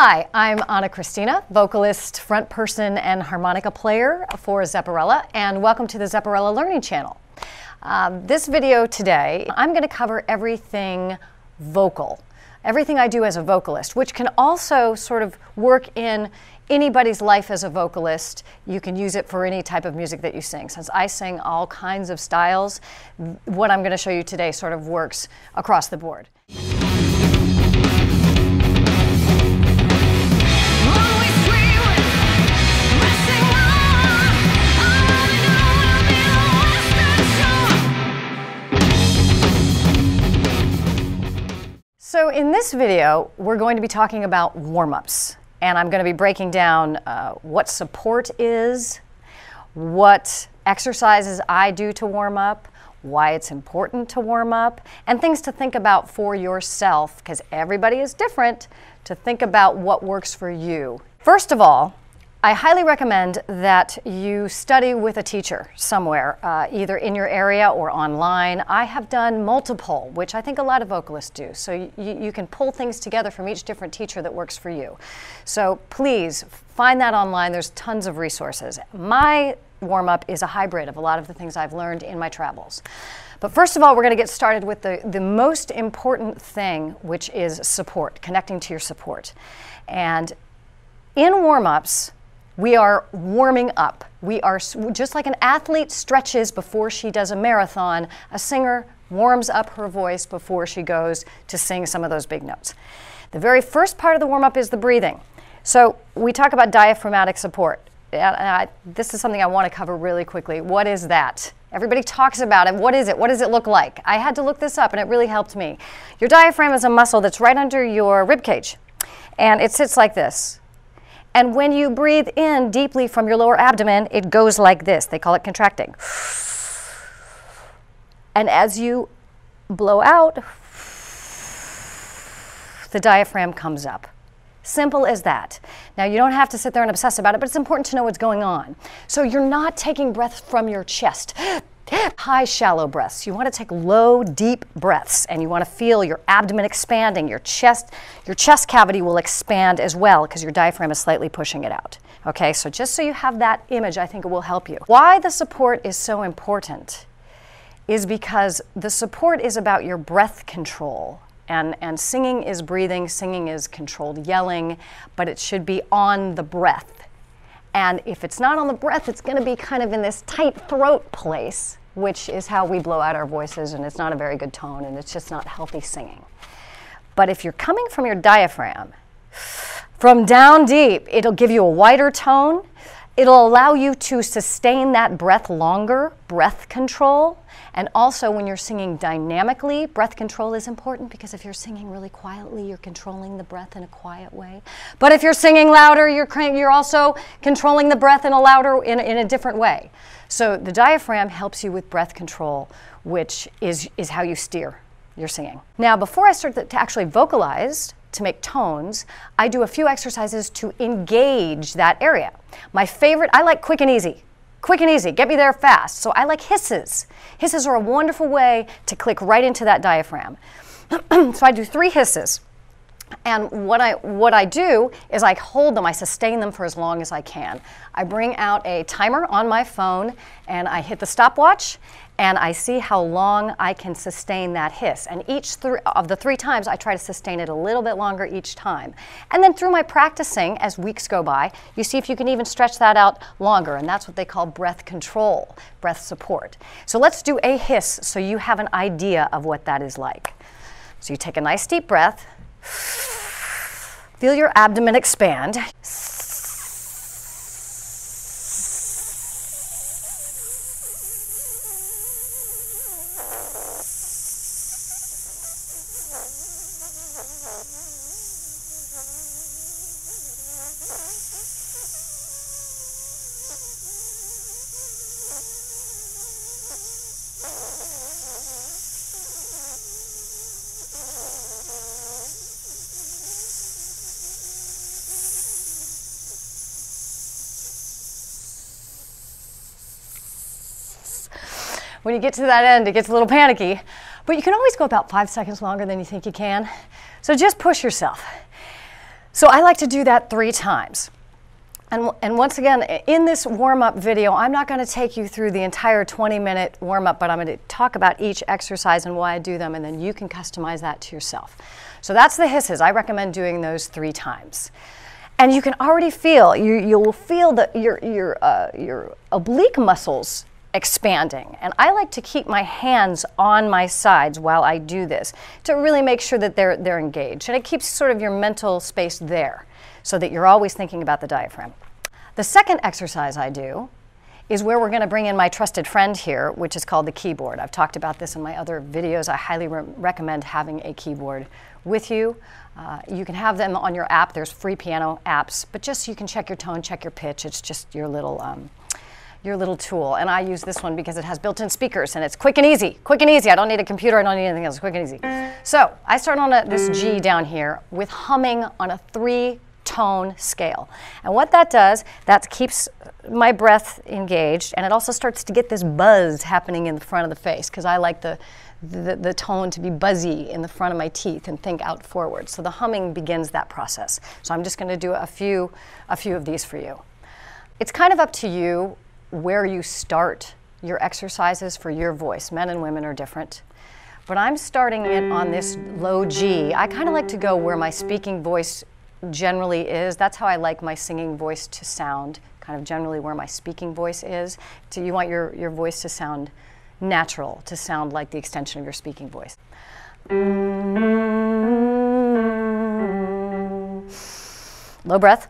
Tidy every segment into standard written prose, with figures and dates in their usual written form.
Hi, I'm Kristina, vocalist, front person, and harmonica player for Zepparella, and welcome to the Zepparella Learning Channel. This video today, I'm going to cover everything vocal, everything I do as a vocalist, which can also sort of work in anybody's life as a vocalist. You can use it for any type of music that you sing. Since I sing all kinds of styles, what I'm going to show you today sort of works across the board. So in this video, we're going to be talking about warm-ups, and I'm going to be breaking down what support is, what exercises I do to warm up, why it's important to warm up, and things to think about for yourself, because everybody is different, to think about what works for you. First of all, I highly recommend that you study with a teacher somewhere, either in your area or online. I have done multiple, which I think a lot of vocalists do. So you can pull things together from each different teacher that works for you. So please find that online. There's tons of resources. My warm-up is a hybrid of a lot of the things I've learned in my travels. But first of all, we're going to get started with the most important thing, which is support, connecting to your support. And in warm-ups, we are warming up. We are just like an athlete stretches before she does a marathon, a singer warms up her voice before she goes to sing some of those big notes. The very first part of the warm-up is the breathing. So we talk about diaphragmatic support. This is something I want to cover really quickly. What is that? Everybody talks about it. What is it? What does it look like? I had to look this up and it really helped me. Your diaphragm is a muscle that's right under your rib cage, and it sits like this. And when you breathe in deeply from your lower abdomen, it goes like this. They call it contracting. And as you blow out, the diaphragm comes up. Simple as that. Now, you don't have to sit there and obsess about it, but it's important to know what's going on. So you're not taking breath from your chest. High, shallow breaths. You want to take low, deep breaths, and you want to feel your abdomen expanding. Your chest cavity will expand as well because your diaphragm is slightly pushing it out. Okay, so just so you have that image, I think it will help you. Why the support is so important is because the support is about your breath control. And singing is breathing, singing is controlled yelling, but it should be on the breath. And if it's not on the breath, it's going to be kind of in this tight throat place, which is how we blow out our voices, and it's not a very good tone, and it's just not healthy singing. But if you're coming from your diaphragm, from down deep, it'll give you a wider tone. It'll allow you to sustain that breath longer, breath control. And also when you're singing dynamically, breath control is important because if you're singing really quietly, you're controlling the breath in a quiet way. But if you're singing louder, you're also controlling the breath in a different way. So the diaphragm helps you with breath control, which is how you steer your singing. Now, before I start to actually vocalize, to make tones, I do a few exercises to engage that area. My favorite, I like quick and easy. Quick and easy, get me there fast. So I like hisses. Hisses are a wonderful way to click right into that diaphragm. So I do 3 hisses. And what I do is I hold them, I sustain them for as long as I can. I bring out a timer on my phone and I hit the stopwatch and I see how long I can sustain that hiss. And each of the 3 times I try to sustain it a little bit longer each time. And then through my practicing, as weeks go by, you see if you can even stretch that out longer, and that's what they call breath control, breath support. So let's do a hiss so you have an idea of what that is like. So you take a nice deep breath. Feel your abdomen expand. When you get to that end, it gets a little panicky, but you can always go about 5 seconds longer than you think you can. So just push yourself. So I like to do that 3 times. And once again, in this warm-up video, I'm not going to take you through the entire 20-minute warm-up, but I'm going to talk about each exercise and why I do them, and then you can customize that to yourself. So that's the hisses. I recommend doing those 3 times. And you can already feel, you'll feel that your oblique muscles expanding. And I like to keep my hands on my sides while I do this to really make sure that they're engaged. And it keeps sort of your mental space there, so that you're always thinking about the diaphragm. The second exercise I do is where we're going to bring in my trusted friend here, which is called the keyboard. I've talked about this in my other videos. I highly recommend having a keyboard with you. You can have them on your app. There's free piano apps, but just so you can check your tone, check your pitch. It's just your little tool. And I use this one because it has built-in speakers, and it's quick and easy. Quick and easy. I don't need a computer. I don't need anything else. Quick and easy. So I start on this G down here with humming on a 3-tone scale. And what that does, that keeps my breath engaged, and it also starts to get this buzz happening in the front of the face, because I like the tone to be buzzy in the front of my teeth and think out forward. So the humming begins that process. So I'm just going to do a few of these for you. It's kind of up to you where you start your exercises for your voice. Men and women are different. But I'm starting it on this low G. I kind of like to go where my speaking voice generally is. That's how I like my singing voice to sound, kind of generally where my speaking voice is. So you want your voice to sound natural, to sound like the extension of your speaking voice. Low breath.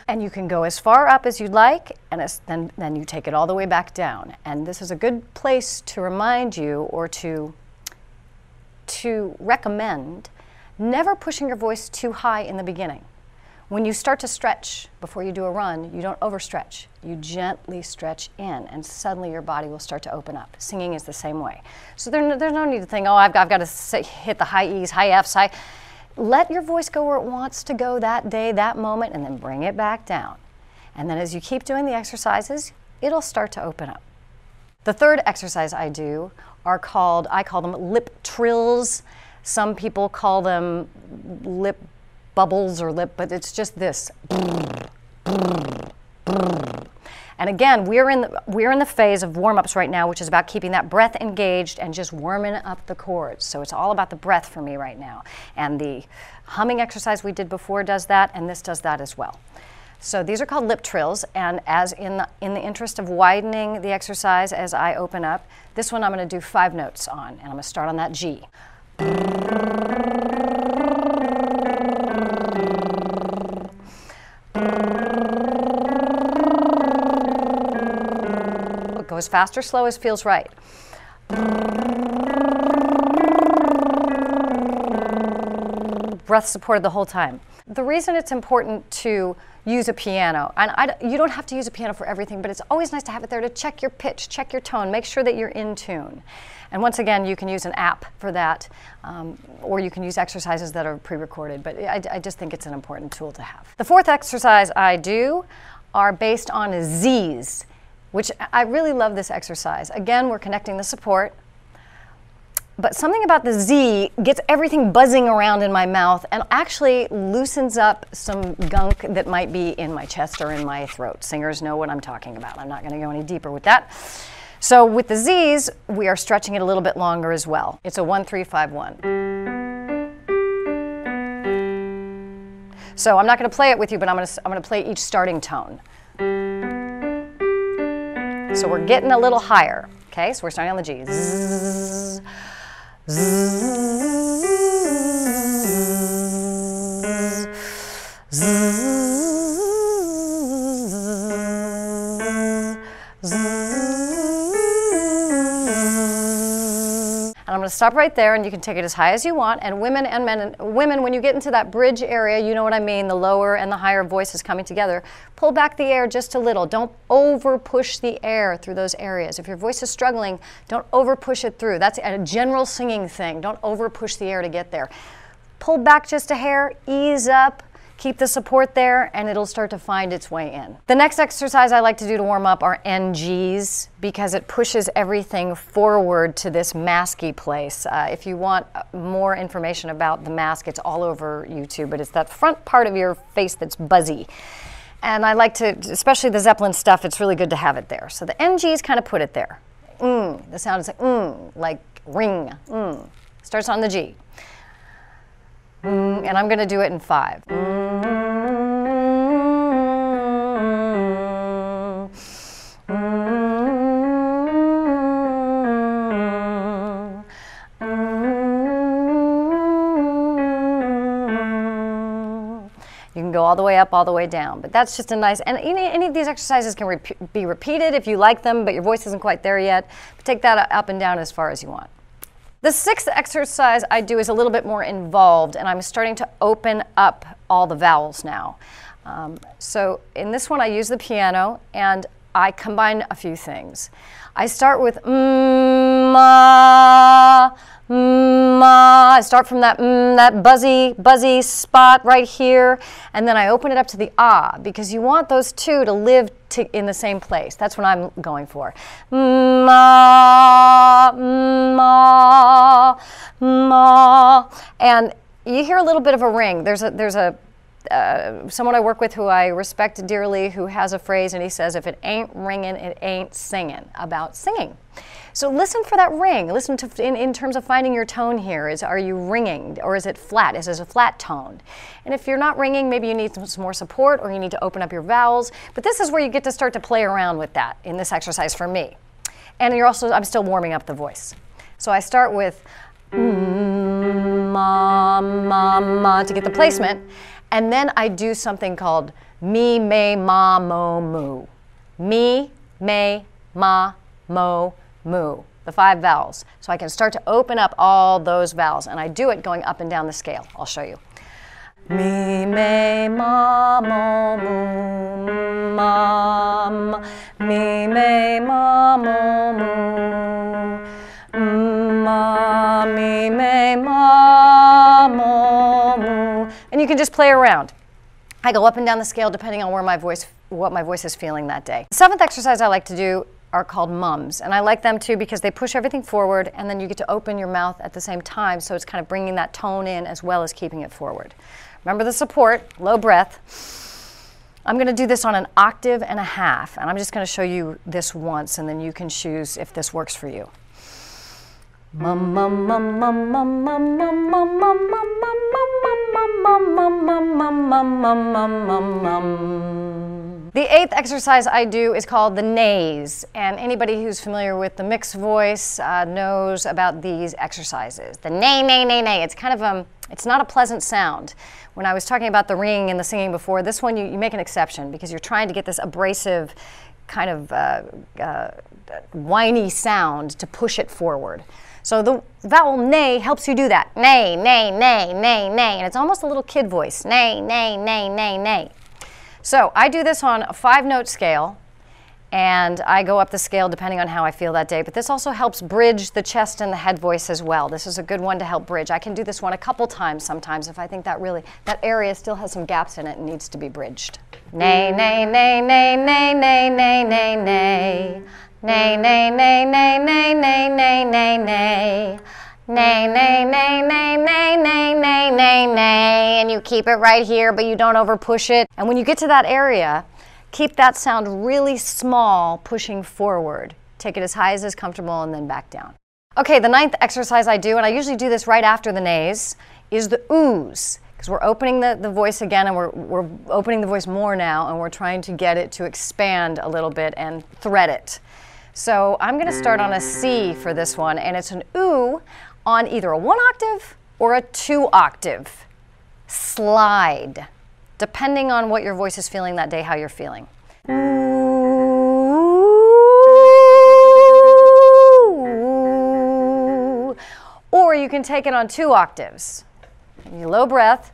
And you can go as far up as you'd like, and then you take it all the way back down. And this is a good place to remind you, or to recommend, never pushing your voice too high in the beginning. When you start to stretch before you do a run, you don't overstretch. You gently stretch in, and suddenly your body will start to open up. Singing is the same way. So there's no need to think, oh, I've got to hit the high E's, high F's, high. Let your voice go where it wants to go that day, that moment, and then bring it back down. And then as you keep doing the exercises, it'll start to open up. The third exercise I do I call them lip trills. Some people call them lip bubbles or but it's just this. And again, we're in the phase of warm-ups right now, which is about keeping that breath engaged and just warming up the cords. So it's all about the breath for me right now. And the humming exercise we did before does that, and this does that as well. So these are called lip trills, and as in the interest of widening the exercise as I open up, this one I'm going to do 5 notes on, and I'm going to start on that G. Go as fast or slow as feels right. Breath supported the whole time. The reason it's important to use a piano, and you don't have to use a piano for everything, but it's always nice to have it there to check your pitch, check your tone, make sure that you're in tune. And once again, you can use an app for that, or you can use exercises that are pre-recorded, but I just think it's an important tool to have. The fourth exercise I do are based on Z's, which I really love this exercise. Again, we're connecting the support, but something about the Z gets everything buzzing around in my mouth and actually loosens up some gunk that might be in my chest or in my throat. Singers know what I'm talking about. I'm not going to go any deeper with that. So with the Z's, we are stretching it a little bit longer as well. It's a 1-3-5-1. So I'm not going to play it with you, but I'm going to play each starting tone. So we're getting a little higher, okay? So we're starting on the G. Zzz, zzz, zzz, and I'm going to stop right there, and you can take it as high as you want. And women and men, women, when you get into that bridge area, you know what I mean, the lower and the higher voices coming together, pull back the air just a little. Don't over push the air through those areas. If your voice is struggling, don't over push it through. That's a general singing thing. Don't over push the air to get there. Pull back just a hair, ease up, Keep the support there and it'll start to find its way in. The next exercise I like to do to warm up are NGs because it pushes everything forward to this masky place. If you want more information about the mask, it's all over YouTube, but it's that front part of your face that's buzzy. And I like to, especially the Zeppelin stuff, it's really good to have it there. So the NGs kind of put it there. The sound is like ring. Starts on the G. And I'm going to do it in 5. You can go all the way up, all the way down, but that's just a nice, and any of these exercises can be repeated if you like them, but your voice isn't quite there yet. But take that up and down as far as you want. The 6th exercise I do is a little bit more involved, and I'm starting to open up all the vowels now. So in this one I use the piano, and I combine a few things. I start with ma, ma. I start from that that buzzy spot right here, and then I open it up to the ah, because you want those two to live in the same place. That's what I'm going for. Ma, ma, ma. And you hear a little bit of a ring. There's someone I work with who I respect dearly who has a phrase, and he says, if it ain't ringing, it ain't singing, about singing. So listen for that ring. Listen to, in terms of finding your tone here. Are you ringing, or is it flat? Is it a flat tone? And if you're not ringing, maybe you need some more support, or you need to open up your vowels. But this is where you get to start to play around with that in this exercise for me. And I'm still warming up the voice. So I start with ma, ma, ma to get the placement. And then I do something called me, may, ma, mo, moo. Me, may, ma, mo, moo. The 5 vowels. So I can start to open up all those vowels. And I do it going up and down the scale. I'll show you. Me, may, ma, mo, moo, ma, ma. Me, may, ma, mo, moo. Ma, me, may, ma, mo, moo. And you can just play around. I go up and down the scale depending on what my voice is feeling that day. The 7th exercise I like to do are called mums, and I like them too because they push everything forward, and then you get to open your mouth at the same time, so it's kind of bringing that tone in as well as keeping it forward. Remember the support, low breath. I'm going to do this on an octave and a half, and I'm just going to show you this once, and then you can choose if this works for you. Mum, mum, mum, mum, mum, mum, mum, mum, mum, mum, The 8th exercise I do is called the nays, and anybody who's familiar with the mixed voice knows about these exercises. The nay, nay, nay, nay. It's kind of it's not a pleasant sound. When I was talking about the ringing and the singing before, this one you make an exception because you're trying to get this abrasive kind of whiny sound to push it forward. So the vowel nay helps you do that. Nay, nay, nay, nay, nay. And it's almost a little kid voice. Nay, nay, nay, nay, nay. So I do this on a 5-note scale, and I go up the scale depending on how I feel that day. But this also helps bridge the chest and the head voice as well. This is a good one to help bridge. I can do this one a couple times sometimes if I think that area still has some gaps in it and needs to be bridged. Nay, nay, nay, nay, nay, nay, nay, nay, nay. Nay, nay, nay, nay, nay, nay, nay, nay, nay. Nay, nay, nay, nay, nay, nay, nay, nay, nay. And you keep it right here, but you don't over push it. And when you get to that area, keep that sound really small, pushing forward. Take it as high as is comfortable and then back down. Okay, the 9th exercise I do, and I usually do this right after the nays, is the oohs. Because we're opening the voice again, and we're opening the voice more now, and we're trying to get it to expand a little bit and thread it. So I'm going to start on a C for this one, and it's an ooh on either a 1 octave or a 2 octave slide, depending on what your voice is feeling that day, how you're feeling. Ooh. Or you can take it on 2 octaves. Your low breath,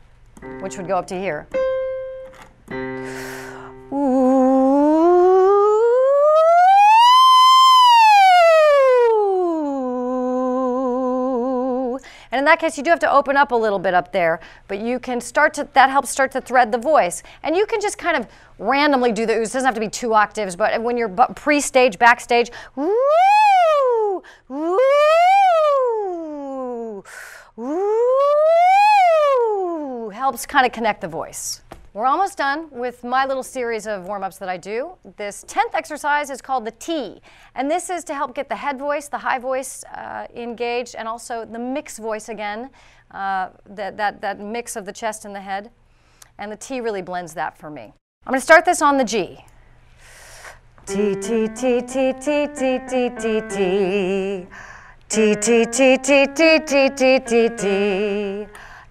which would go up to here. Ooh. And in that case, you do have to open up a little bit up there, but you can start to, that helps start to thread the voice. And you can just kind of randomly do the oohs. It doesn't have to be 2 octaves, but when you're pre-stage, backstage, woo, woo, woo, helps kind of connect the voice. We're almost done with my little series of warm-ups that I do. This 10th exercise is called the T, and this is to help get the head voice, the high voice engaged, and also the mix voice again, that mix of the chest and the head. And the T really blends that for me. I'm going to start this on the G. T, T, T, T, T, T, T, T, T. T, T, T, T, T, T, T, T, T.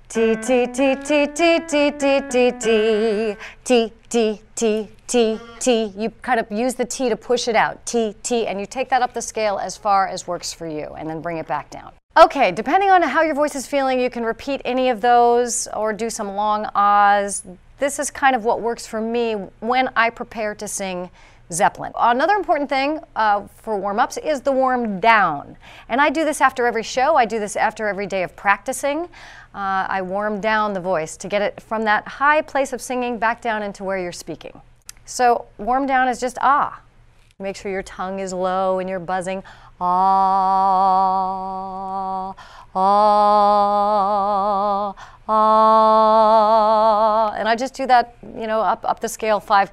T, T, T, T, T, T, T, T, T, T, T, T, T, T. You kind of use the T to push it out, T, T, and you take that up the scale as far as works for you, and then bring it back down. Okay, depending on how your voice is feeling, you can repeat any of those or do some long ahs. This is kind of what works for me when I prepare to sing Zeppelin. Another important thing for warm-ups is the warm down. And I do this after every show. I do this after every day of practicing. I warm down the voice to get it from that high place of singing back down into where you're speaking. So warm down is just ah. Make sure your tongue is low and you're buzzing. Ah, ah, ah. And I just do that, you know, up the scale five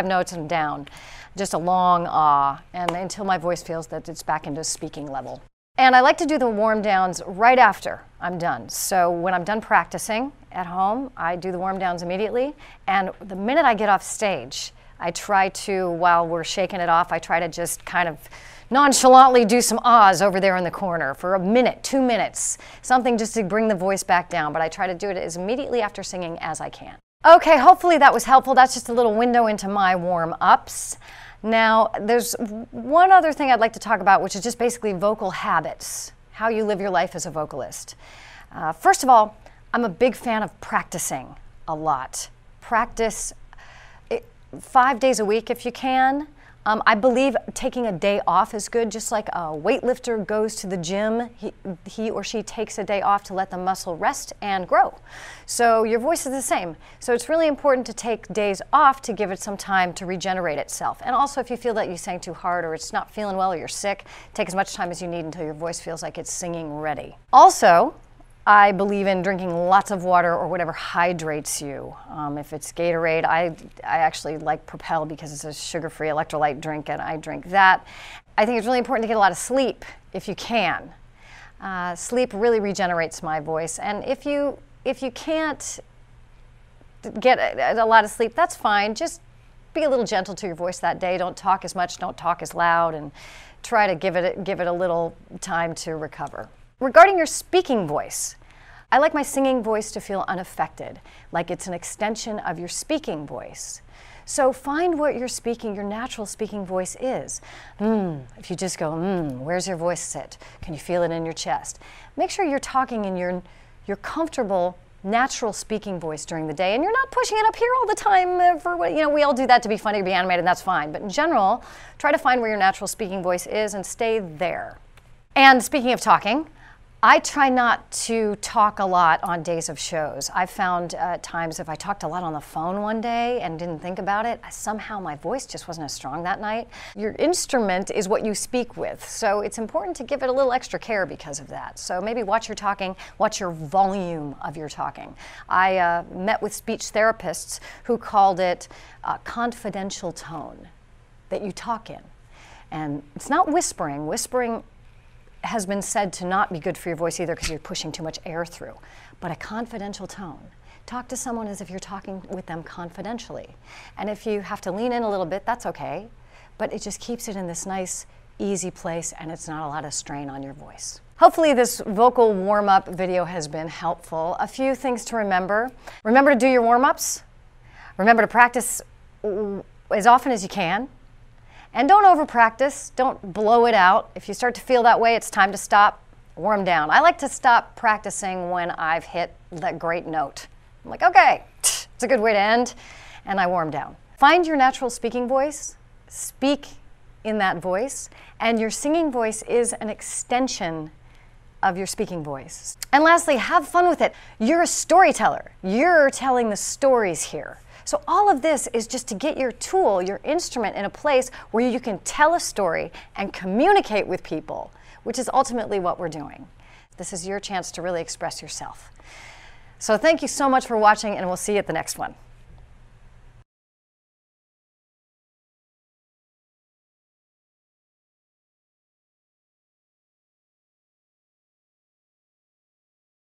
notes and down. Just a long ah, and until my voice feels that it's back into speaking level. And I like to do the warm downs right after I'm done. So when I'm done practicing at home, I do the warm downs immediately. And the minute I get off stage, I try to, while we're shaking it off, I try to just kind of nonchalantly do some ahs over there in the corner for a minute, 2 minutes, something just to bring the voice back down. But I try to do it as immediately after singing as I can. Okay, hopefully that was helpful. That's just a little window into my warm-ups. Now, there's one other thing I'd like to talk about, which is just basically vocal habits, how you live your life as a vocalist. First of all, I'm a big fan of practicing a lot. Practice 5 days a week if you can. I believe taking a day off is good, just like a weightlifter goes to the gym, he or she takes a day off to let the muscle rest and grow. So your voice is the same. So it's really important to take days off to give it some time to regenerate itself. And also if you feel that you sang too hard or it's not feeling well or you're sick, take as much time as you need until your voice feels like it's singing ready. Also, I believe in drinking lots of water or whatever hydrates you. If it's Gatorade, I actually like Propel because it's a sugar-free electrolyte drink and I drink that. I think it's really important to get a lot of sleep if you can. Sleep really regenerates my voice, and if you can't get a lot of sleep, that's fine. Just be a little gentle to your voice that day. Don't talk as much, don't talk as loud, and try to give it a little time to recover. Regarding your speaking voice, I like my singing voice to feel unaffected, like it's an extension of your speaking voice. So find what your natural speaking voice is. If you just go, where's your voice sit? Can you feel it in your chest? Make sure you're talking in your comfortable, natural speaking voice during the day, and you're not pushing it up here all the time for what, we all do that to be funny, to be animated, and that's fine. But in general, try to find where your natural speaking voice is and stay there. And speaking of talking, I try not to talk a lot on days of shows. I've found times if I talked a lot on the phone one day and didn't think about it, somehow my voice just wasn't as strong that night. Your instrument is what you speak with, so it's important to give it a little extra care because of that. So maybe watch your talking, watch your volume of your talking. I met with speech therapists who called it a confidential tone that you talk in. And it's not whispering. Whispering has been said to not be good for your voice either because you're pushing too much air through, but a confidential tone. Talk to someone as if you're talking with them confidentially. And if you have to lean in a little bit, that's okay, but it just keeps it in this nice, easy place and it's not a lot of strain on your voice. Hopefully this vocal warm-up video has been helpful. A few things to remember. Remember to do your warm-ups. Remember to practice as often as you can. And don't over-practice, don't blow it out. If you start to feel that way, it's time to stop, warm down. I like to stop practicing when I've hit that great note. I'm like, okay, it's a good way to end, and I warm down. Find your natural speaking voice, speak in that voice, and your singing voice is an extension of your speaking voice. And lastly, have fun with it. You're a storyteller. You're telling the stories here. So all of this is just to get your tool, your instrument, in a place where you can tell a story and communicate with people, which is ultimately what we're doing. This is your chance to really express yourself. So thank you so much for watching, and we'll see you at the next one.